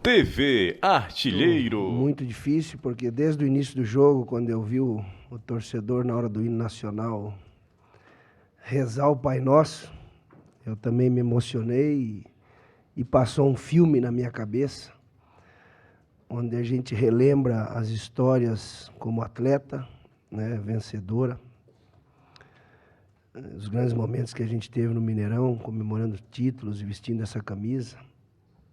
TV Artilheiro. Muito difícil, porque desde o início do jogo, quando eu vi o torcedor na hora do hino nacional rezar o Pai Nosso, eu também me emocionei e passou um filme na minha cabeça, onde a gente relembra as histórias como atleta, né, vencedora, os grandes momentos que a gente teve no Mineirão, comemorando títulos e vestindo essa camisa.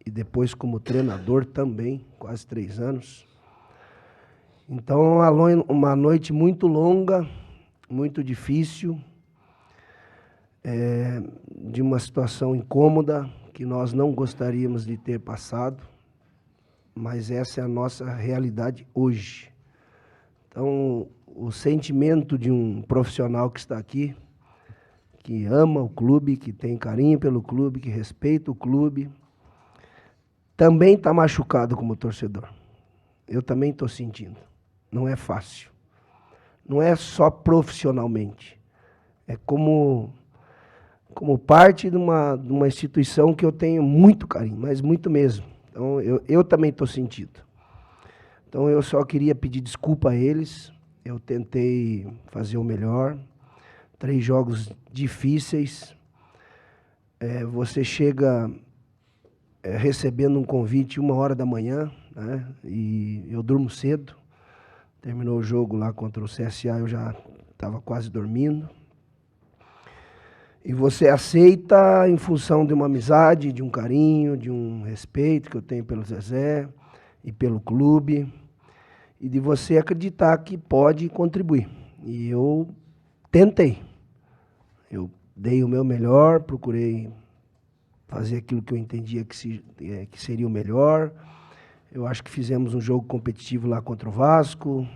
E depois como treinador também, quase 3 anos. Então, uma noite muito longa, muito difícil, de uma situação incômoda, que nós não gostaríamos de ter passado, mas essa é a nossa realidade hoje. Então, o sentimento de um profissional que está aqui, que ama o clube, que tem carinho pelo clube, que respeita o clube, também está machucado como torcedor. Eu também estou sentindo. Não é fácil. Não é só profissionalmente. É como parte de uma instituição que eu tenho muito carinho, mas muito mesmo. Então, eu também estou sentindo. Então, eu só queria pedir desculpa a eles. Eu tentei fazer o melhor. 3 jogos difíceis. Você chega recebendo um convite 1h da manhã, né? E eu durmo cedo. Terminou o jogo lá contra o CSA, eu já estava quase dormindo. E você aceita em função de uma amizade, de um carinho, de um respeito que eu tenho pelo Zezé e pelo clube, e de você acreditar que pode contribuir. E eu tentei. Eu dei o meu melhor, procurei fazer aquilo que eu entendia que seria o melhor. Eu acho que fizemos um jogo competitivo lá contra o Vasco.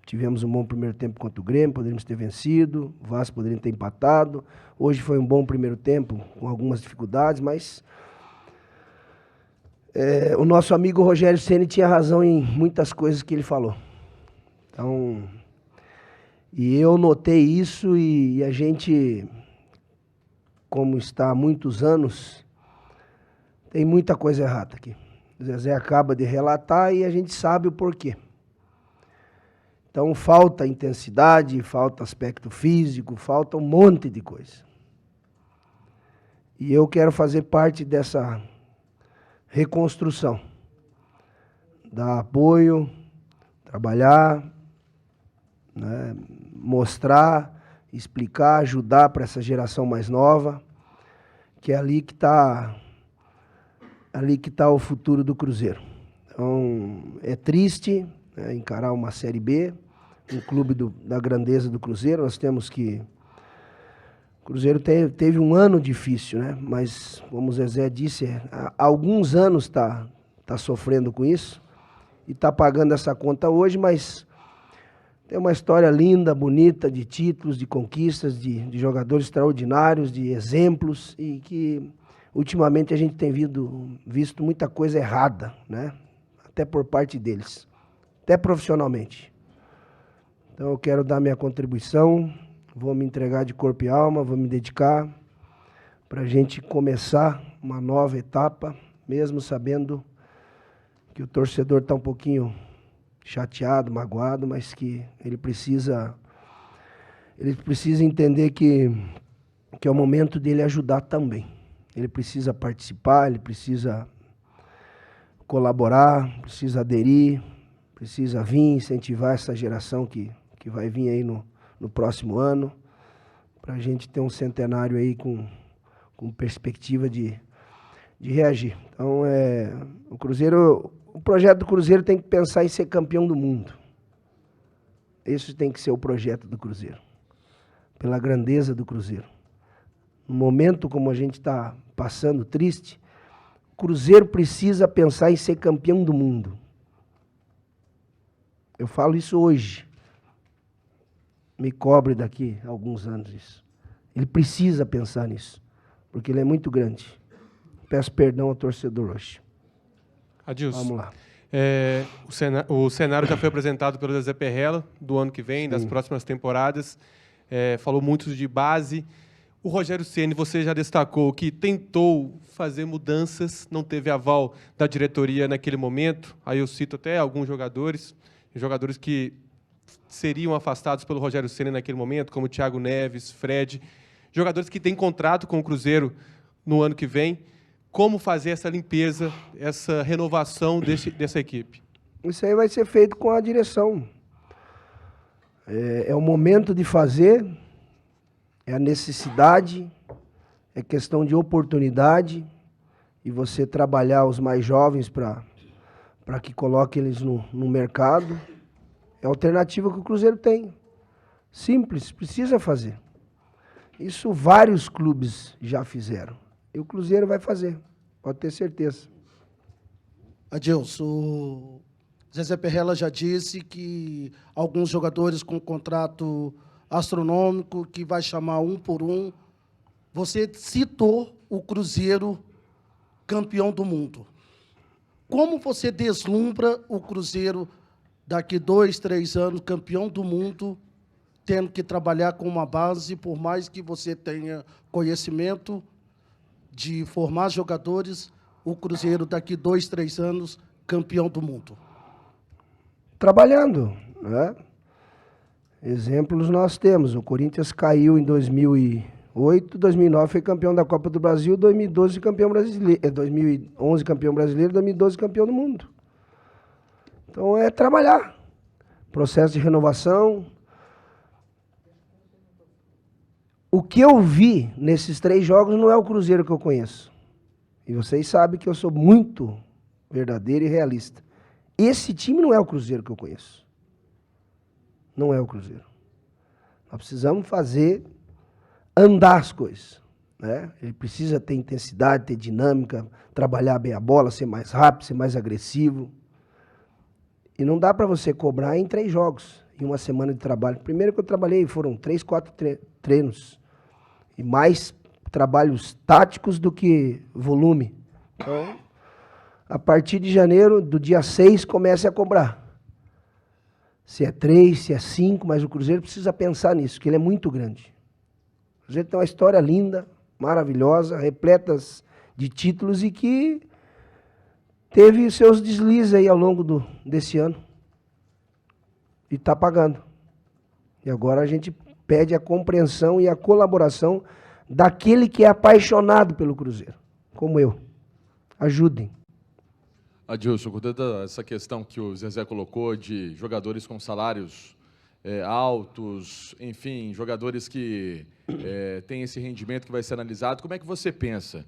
Tivemos um bom primeiro tempo contra o Grêmio, poderíamos ter vencido. O Vasco poderia ter empatado. Hoje foi um bom primeiro tempo, com algumas dificuldades, mas o nosso amigo Rogério Ceni tinha razão em muitas coisas que ele falou. Então, e eu notei isso e a gente, como está há muitos anos, tem muita coisa errada aqui. O Zezé acaba de relatar e a gente sabe o porquê. Então falta intensidade, falta aspecto físico, falta um monte de coisa. E eu quero fazer parte dessa reconstrução. Dar apoio, trabalhar, né, mostrar, explicar, ajudar para essa geração mais nova, que é ali que está o futuro do Cruzeiro. Então, é triste, né, encarar uma Série B, um clube da grandeza do Cruzeiro. Nós temos que... O Cruzeiro teve um ano difícil, né? Mas, como o Zezé disse, há alguns anos está sofrendo com isso e está pagando essa conta hoje, mas tem uma história linda, bonita, de títulos, de conquistas, de jogadores extraordinários, de exemplos, e que ultimamente a gente tem visto muita coisa errada, né? Até por parte deles, até profissionalmente. Então eu quero dar minha contribuição, vou me entregar de corpo e alma, vou me dedicar para a gente começar uma nova etapa, mesmo sabendo que o torcedor está um pouquinho chateado, magoado, mas que ele precisa entender que é o momento dele ajudar também. Ele precisa participar, ele precisa colaborar, precisa aderir, precisa vir incentivar essa geração que vai vir aí no próximo ano, para a gente ter um centenário aí com perspectiva de reagir. Então, o projeto do Cruzeiro tem que pensar em ser campeão do mundo. Esse tem que ser o projeto do Cruzeiro, pela grandeza do Cruzeiro. No momento como a gente está passando triste, o Cruzeiro precisa pensar em ser campeão do mundo. Eu falo isso hoje. Me cobre daqui a alguns anos isso. Ele precisa pensar nisso, porque ele é muito grande. Peço perdão ao torcedor hoje. Adilson, vamos lá. O cenário já foi apresentado pelo Zezé Perrella, do ano que vem, das próximas temporadas. Falou muito de base. O Rogério Ceni, você já destacou que tentou fazer mudanças, não teve aval da diretoria naquele momento. Aí eu cito até alguns jogadores que seriam afastados pelo Rogério Ceni naquele momento, como Thiago Neves, Fred, jogadores que têm contrato com o Cruzeiro no ano que vem. Como fazer essa limpeza, essa renovação dessa equipe? Isso aí vai ser feito com a direção. É o momento de fazer, é a necessidade, é questão de oportunidade, e você trabalhar os mais jovens para que coloque eles no mercado. É a alternativa que o Cruzeiro tem. Simples, precisa fazer. Isso vários clubes já fizeram. E o Cruzeiro vai fazer, pode ter certeza. Adilson, o Zezé Perrella já disse que alguns jogadores com contrato astronômico, que vai chamar um por um. Você citou o Cruzeiro campeão do mundo. Como você deslumbra o Cruzeiro daqui 2, 3 anos, campeão do mundo, tendo que trabalhar com uma base, por mais que você tenha conhecimento de formar jogadores, o Cruzeiro daqui 2, 3 anos, campeão do mundo? Trabalhando, né? Exemplos nós temos. O Corinthians caiu em 2008, 2009 foi campeão da Copa do Brasil, 2012 campeão brasileiro, 2011 campeão brasileiro, 2012 campeão do mundo. Então é trabalhar. Processo de renovação. O que eu vi nesses 3 jogos não é o Cruzeiro que eu conheço. E vocês sabem que eu sou muito verdadeiro e realista. Esse time não é o Cruzeiro que eu conheço. Não é o Cruzeiro. Nós precisamos fazer andar as coisas, né? Ele precisa ter intensidade, ter dinâmica, trabalhar bem a bola, ser mais rápido, ser mais agressivo. E não dá para você cobrar em 3 jogos, em uma semana de trabalho. Primeiro que eu trabalhei, foram 3, 4 treinos. E mais trabalhos táticos do que volume. Então, a partir de janeiro, do dia 6, comece a cobrar. Se é 3, se é 5, mas o Cruzeiro precisa pensar nisso, que ele é muito grande. O Cruzeiro tem uma história linda, maravilhosa, repletas de títulos e que teve seus deslizes aí ao longo desse ano. E está pagando. E agora a gente pede a compreensão e a colaboração daquele que é apaixonado pelo Cruzeiro, como eu. Ajudem. Adilson, com toda essa questão que o Zezé colocou de jogadores com salários altos, enfim, jogadores que têm esse rendimento que vai ser analisado, como é que você pensa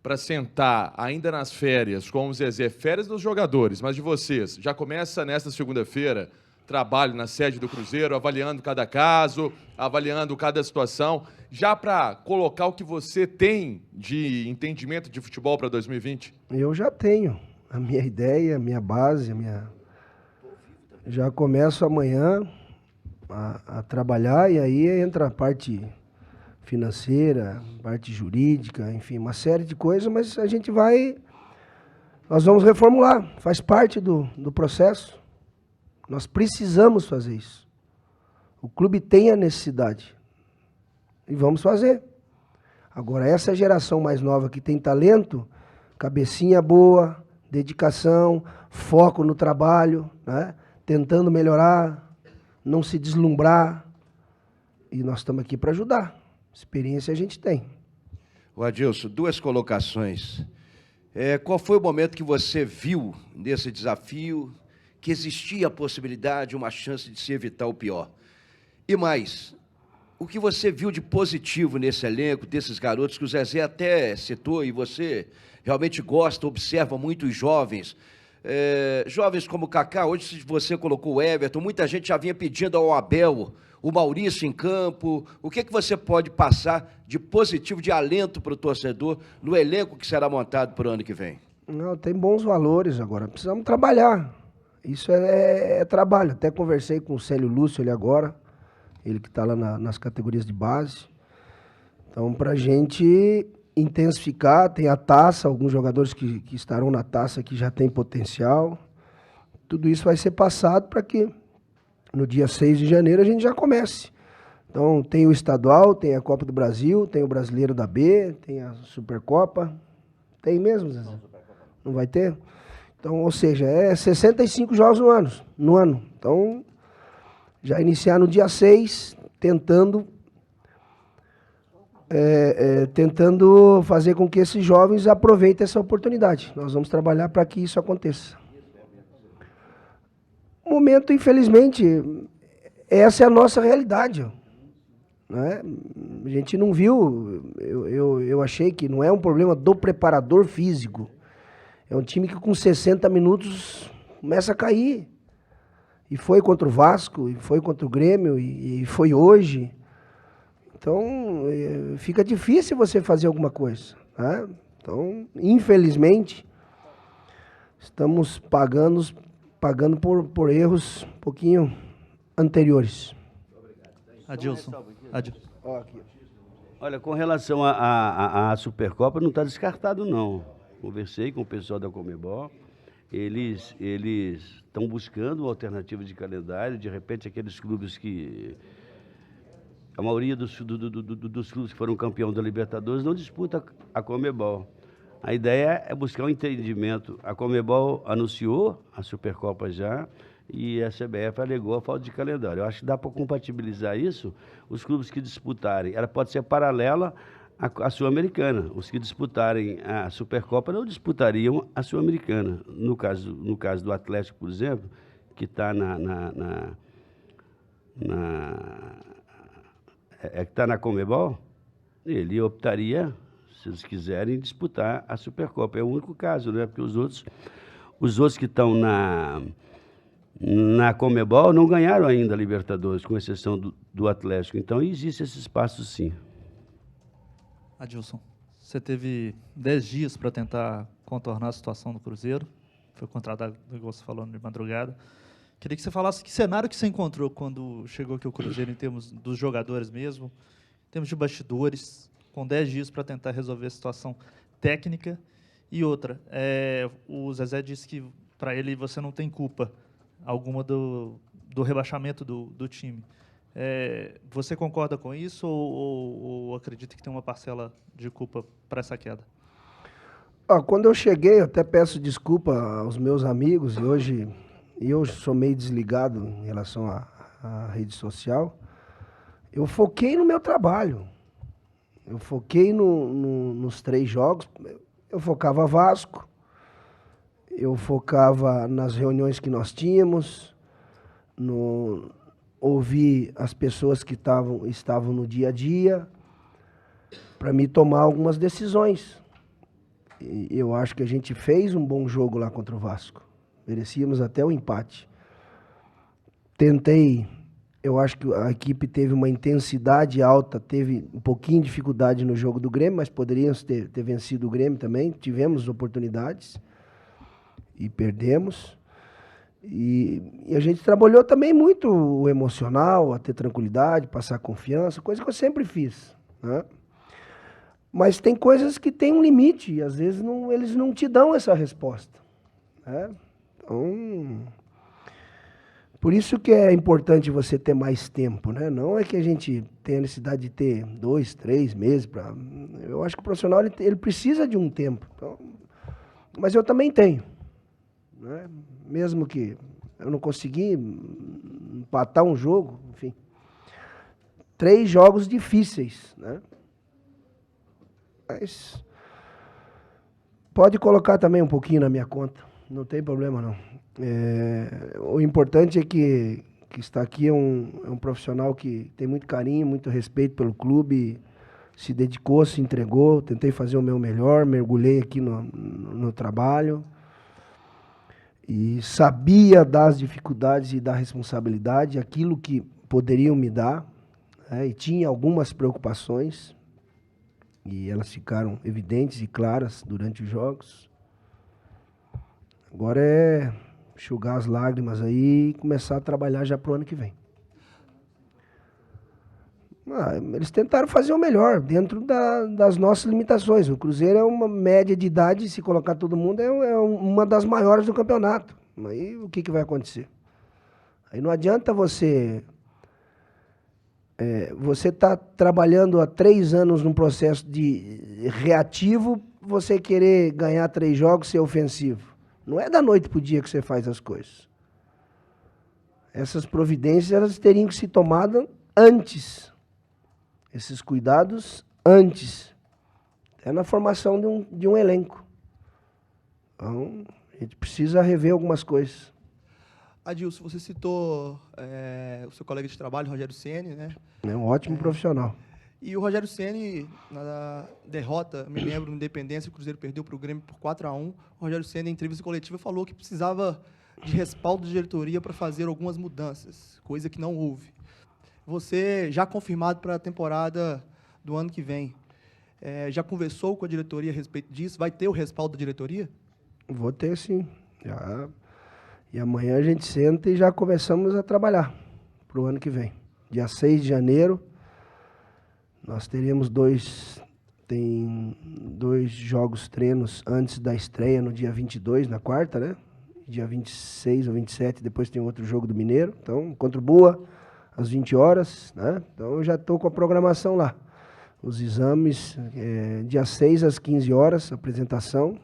para sentar ainda nas férias com o Zezé, férias dos jogadores, mas de vocês, já começa nesta segunda-feira trabalho na sede do Cruzeiro, avaliando cada caso, avaliando cada situação, já para colocar o que você tem de entendimento de futebol para 2020? Eu já tenho a minha ideia, a minha base, já começo amanhã a trabalhar e aí entra a parte financeira, parte jurídica, enfim, uma série de coisas, mas nós vamos reformular, faz parte do processo. Nós precisamos fazer isso. O clube tem a necessidade. E vamos fazer. Agora, essa geração mais nova que tem talento, cabecinha boa, dedicação, foco no trabalho, né? Tentando melhorar, não se deslumbrar. E nós estamos aqui para ajudar. Experiência a gente tem. O Adilson, 2 colocações. Qual foi o momento que você viu nesse desafio que existia a possibilidade, uma chance de se evitar o pior? E mais, o que você viu de positivo nesse elenco, desses garotos, que o Zezé até citou, e você realmente gosta, observa muito os jovens, jovens como o Kaká, hoje você colocou o Everton, muita gente já vinha pedindo ao Abel, o Maurício em campo. O que você pode passar de positivo, de alento para o torcedor no elenco que será montado para o ano que vem? Não, tem bons valores agora, precisamos trabalhar. Isso é trabalho. Até conversei com o Célio Lúcio ali agora, ele que está lá nas categorias de base. Então, para a gente intensificar, tem a taça, alguns jogadores que estarão na taça que já tem potencial. Tudo isso vai ser passado para que no dia 6 de janeiro a gente já comece. Então, tem o estadual, tem a Copa do Brasil, tem o Brasileiro da B, tem a Supercopa. Tem mesmo, Zezé? Não vai ter? Então, ou seja, é 65 jogos no ano. Então, já iniciar no dia 6, tentando fazer com que esses jovens aproveitem essa oportunidade. Nós vamos trabalhar para que isso aconteça. No momento, infelizmente, essa é a nossa realidade. Né? A gente não viu, eu achei que não é um problema do preparador físico. É um time que com 60 minutos começa a cair. E foi contra o Vasco, e foi contra o Grêmio, e foi hoje. Então, fica difícil você fazer alguma coisa. Né? Então, infelizmente, estamos pagando por erros um pouquinho anteriores. Adilson. Olha, com relação à Supercopa, não está descartado, não. Conversei com o pessoal da Conmebol. Eles estão buscando uma alternativa de calendário. De repente, aqueles clubes que... A maioria dos clubes que foram campeão da Libertadores não disputa a Conmebol. A ideia é buscar um entendimento. A Conmebol anunciou a Supercopa já e a CBF alegou a falta de calendário. Eu acho que dá para compatibilizar isso. Os clubes que disputarem, ela pode ser paralela à Sul-Americana. Os que disputarem a Supercopa não disputariam a Sul-Americana. No caso do Atlético, por exemplo, que está que está na Conmebol, ele optaria, se eles quiserem, disputar a Supercopa. É o único caso, né? Porque os outros que estão na Conmebol não ganharam ainda a Libertadores, com exceção do Atlético. Então, existe esse espaço, sim. Adilson, você teve 10 dias para tentar contornar a situação do Cruzeiro. Foi contratado, igual você falou, de madrugada. Queria que você falasse que cenário que você encontrou quando chegou aqui o Cruzeiro, em termos dos jogadores mesmo, em termos de bastidores, com 10 dias para tentar resolver a situação técnica. E outra, o Zezé disse que, para ele, você não tem culpa alguma do rebaixamento do time. Você concorda com isso ou acredita que tem uma parcela de culpa para essa queda? Quando eu cheguei, eu até peço desculpa aos meus amigos, e hoje eu sou meio desligado em relação à rede social. Eu foquei no meu trabalho. Eu foquei nos 3 jogos. Eu focava Vasco, eu focava nas reuniões que nós tínhamos, ouvir as pessoas que estavam no dia a dia, para me tomar algumas decisões. E eu acho que a gente fez um bom jogo lá contra o Vasco. Merecíamos até o empate. Eu acho que a equipe teve uma intensidade alta, teve um pouquinho de dificuldade no jogo do Grêmio, mas poderíamos ter vencido o Grêmio também. Tivemos oportunidades e perdemos. E a gente trabalhou também muito o emocional, a ter tranquilidade, passar confiança, coisa que eu sempre fiz. Né? Mas tem coisas que têm um limite e às vezes eles não te dão essa resposta. Né? Então, por isso que é importante você ter mais tempo, né? Não é que a gente tenha a necessidade de ter 2, 3 meses para. Eu acho que o profissional ele precisa de um tempo. Então, mas eu também tenho, né? Mesmo que eu não consegui empatar um jogo, enfim. 3 jogos difíceis, né? Mas pode colocar também um pouquinho na minha conta. Não tem problema, não. O importante é que está aqui é um profissional que tem muito carinho, muito respeito pelo clube, se dedicou, se entregou, tentei fazer o meu melhor, mergulhei aqui no trabalho e sabia das dificuldades e da responsabilidade, aquilo que poderiam me dar, né, e tinha algumas preocupações e elas ficaram evidentes e claras durante os jogos. Agora é enxugar as lágrimas aí e começar a trabalhar já para o ano que vem. Eles tentaram fazer o melhor dentro das nossas limitações. O Cruzeiro é uma média de idade, se colocar todo mundo, é uma das maiores do campeonato. Aí o que vai acontecer? Aí não adianta você Você está trabalhando há 3 anos num processo de reativo, você querer ganhar 3 jogos, ser ofensivo. Não é da noite para o dia que você faz as coisas. Essas providências elas teriam que ser tomadas antes. Esses cuidados antes. É na formação de um elenco. Então, a gente precisa rever algumas coisas. Adilson, você citou o seu colega de trabalho, Rogério Ceni, né? É um ótimo profissional. E o Rogério Ceni, na derrota, me lembro, no Independência, o Cruzeiro perdeu para o Grêmio por 4-1. O Rogério Ceni, em entrevista coletiva, falou que precisava de respaldo de diretoria para fazer algumas mudanças, coisa que não houve. Você, já confirmado para a temporada do ano que vem, já conversou com a diretoria a respeito disso? Vai ter o respaldo da diretoria? Vou ter, sim. Já. E amanhã a gente senta e já começamos a trabalhar para o ano que vem. Dia 6 de janeiro, nós teríamos 2 jogos treinos antes da estreia, no dia 22, na quarta, né? Dia 26 ou 27, depois tem outro jogo do Mineiro. Então, contra o Boa, às 20 horas, né? Então, eu já estou com a programação lá. Os exames, dia 6 às 15 horas, apresentação.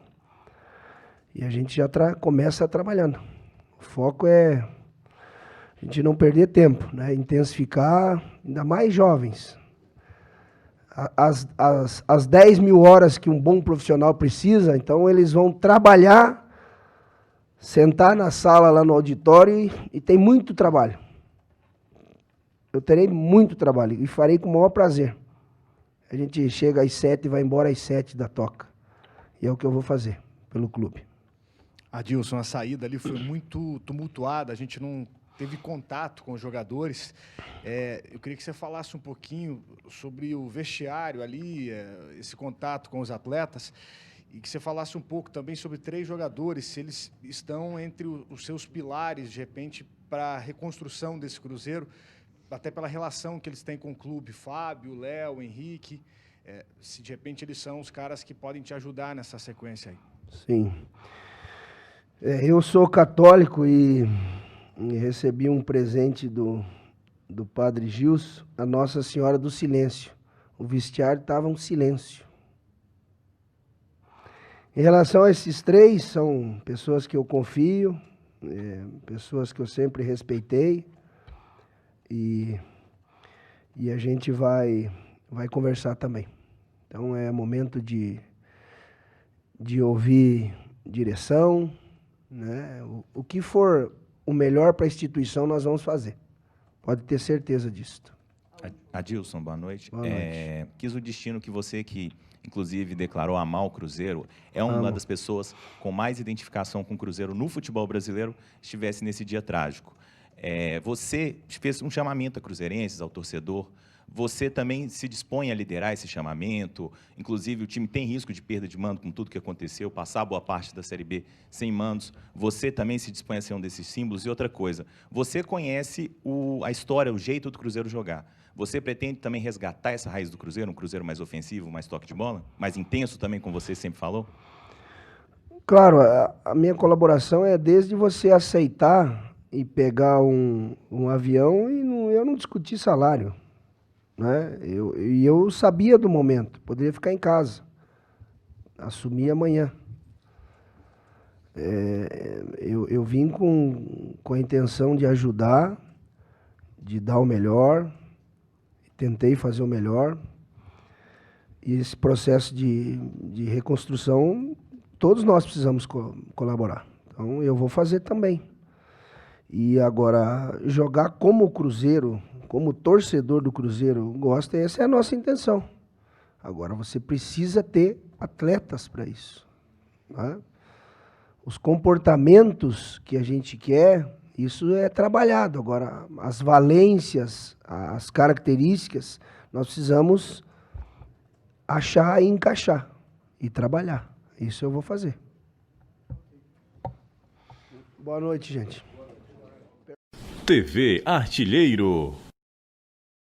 E a gente já começa trabalhando. O foco é a gente não perder tempo, né? Intensificar, ainda mais jovens. As 10 mil horas que um bom profissional precisa, então eles vão trabalhar, sentar na sala lá no auditório e tem muito trabalho. Eu terei muito trabalho e farei com o maior prazer. A gente chega às 7 e vai embora às 7 da toca. E é o que eu vou fazer pelo clube. Adilson, a saída ali foi muito tumultuada, a gente não teve contato com os jogadores. Eu queria que você falasse um pouquinho sobre o vestiário ali, esse contato com os atletas, e que você falasse um pouco também sobre 3 jogadores, se eles estão entre os seus pilares, de repente, para a reconstrução desse Cruzeiro, até pela relação que eles têm com o clube, Fábio, Léo, Henrique, se de repente eles são os caras que podem te ajudar nessa sequência aí. Sim. Eu sou católico e recebi um presente do padre Gilson, a Nossa Senhora do Silêncio. O vestiário estava um silêncio. Em relação a esses 3, são pessoas que eu confio, pessoas que eu sempre respeitei e a gente vai conversar também. Então é momento de ouvir direção, né? O que for o melhor para a instituição nós vamos fazer. Pode ter certeza disso. Adilson, boa noite. Boa noite. Quis o destino que você, que inclusive declarou amar o Cruzeiro, é uma das pessoas com mais identificação com o Cruzeiro no futebol brasileiro, estivesse nesse dia trágico. Você fez um chamamento a cruzeirenses, ao torcedor. Você também se dispõe a liderar esse chamamento, inclusive o time tem risco de perda de mando com tudo que aconteceu, passar boa parte da Série B sem mandos, você também se dispõe a ser um desses símbolos. E outra coisa, você conhece a história, o jeito do Cruzeiro jogar. Você pretende também resgatar essa raiz do Cruzeiro, um Cruzeiro mais ofensivo, mais toque de bola, mais intenso também, como você sempre falou? Claro, a minha colaboração é desde você aceitar e pegar um avião e eu não discutir salário. Né? Eu sabia do momento, poderia ficar em casa, assumir amanhã. Eu vim com a intenção de ajudar, de dar o melhor, tentei fazer o melhor, e esse processo de reconstrução, todos nós precisamos colaborar. Então eu vou fazer também. E agora, jogar como o Cruzeiro, como torcedor do Cruzeiro gosta, essa é a nossa intenção. Agora, você precisa ter atletas para isso. Né? Os comportamentos que a gente quer, isso é trabalhado. Agora, as valências, as características, nós precisamos achar e encaixar e trabalhar. Isso eu vou fazer. Boa noite, gente. TV Artilheiro.